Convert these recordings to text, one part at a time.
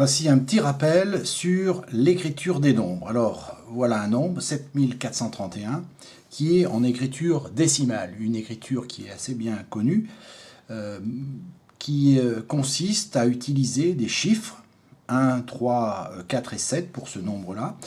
Voici un petit rappel sur l'écriture des nombres. Alors, voilà un nombre, 7431, qui est en écriture décimale, une écriture qui est assez bien connue, qui consiste à utiliser des chiffres, 1, 3, 4 et 7 pour ce nombre-là,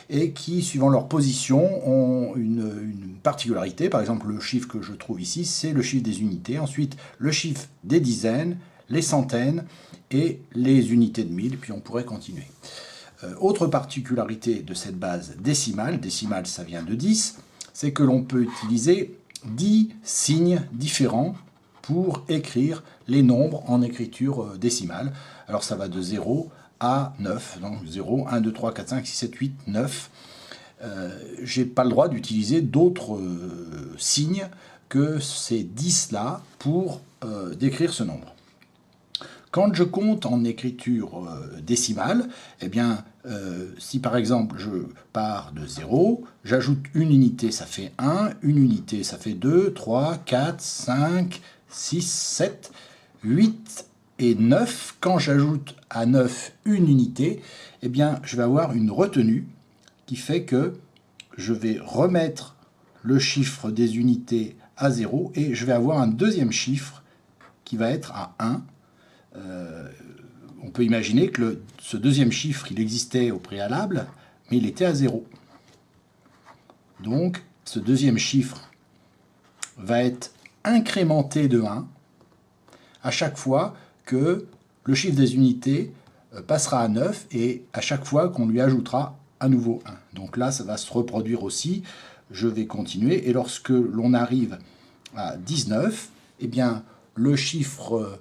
et qui, suivant leur position, ont une particularité. Par exemple, le chiffre que je trouve ici, c'est le chiffre des unités. Ensuite, le chiffre des dizaines, les centaines et les unités de mille, puis on pourrait continuer. Autre particularité de cette base décimale, décimale ça vient de 10, c'est que l'on peut utiliser 10 signes différents pour écrire les nombres en écriture décimale. Alors ça va de 0 à 9, donc 0, 1, 2, 3, 4, 5, 6, 7, 8, 9. Je n'ai pas le droit d'utiliser d'autres signes que ces 10-là pour décrire ce nombre. Quand je compte en écriture décimale, eh bien, si par exemple je pars de 0, j'ajoute une unité, ça fait 1, une unité, ça fait 2, 3, 4, 5, 6, 7, 8 et 9. Quand j'ajoute à 9 une unité, eh bien, je vais avoir une retenue qui fait que je vais remettre le chiffre des unités à 0 et je vais avoir un deuxième chiffre qui va être à 1. On peut imaginer que ce deuxième chiffre, il existait au préalable, mais il était à 0. Donc, ce deuxième chiffre va être incrémenté de 1 à chaque fois que le chiffre des unités passera à 9 et à chaque fois qu'on lui ajoutera à nouveau 1. Donc là, ça va se reproduire aussi. Je vais continuer. Et lorsque l'on arrive à 19, eh bien, le chiffre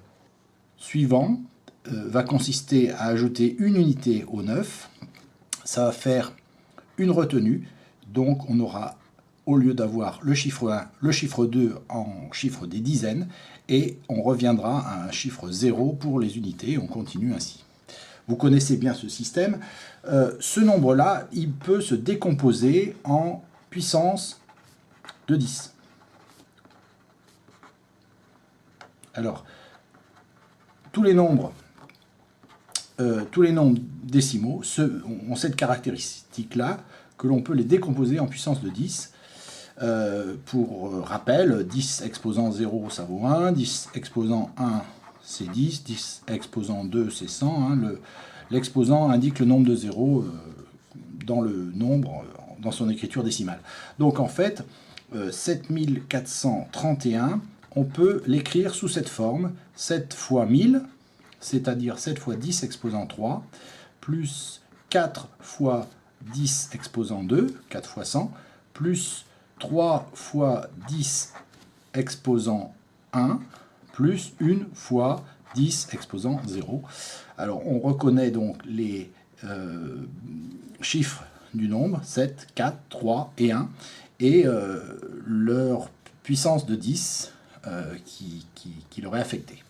suivant va consister à ajouter une unité au 9. Ça va faire une retenue. Donc on aura, au lieu d'avoir le chiffre 1, le chiffre 2 en chiffre des dizaines. Et on reviendra à un chiffre 0 pour les unités. On continue ainsi. Vous connaissez bien ce système. Ce nombre-là, il peut se décomposer en puissance de 10. Alors, tous les nombres décimaux ont cette caractéristique-là, que l'on peut les décomposer en puissance de 10. Pour rappel, 10 exposant 0, ça vaut 1, 10 exposant 1, c'est 10, 10 exposant 2, c'est 100. Hein. L'exposant indique le nombre de zéros dans le nombre, dans son écriture décimale. Donc en fait, 7431, on peut l'écrire sous cette forme, 7 fois 1000, c'est-à-dire 7 fois 10 exposant 3, plus 4 fois 10 exposant 2, 4 fois 100, plus 3 fois 10 exposant 1, plus 1 fois 10 exposant 0. Alors on reconnaît donc les chiffres du nombre, 7, 4, 3 et 1, et leur puissance de 10 qui leur est affectée.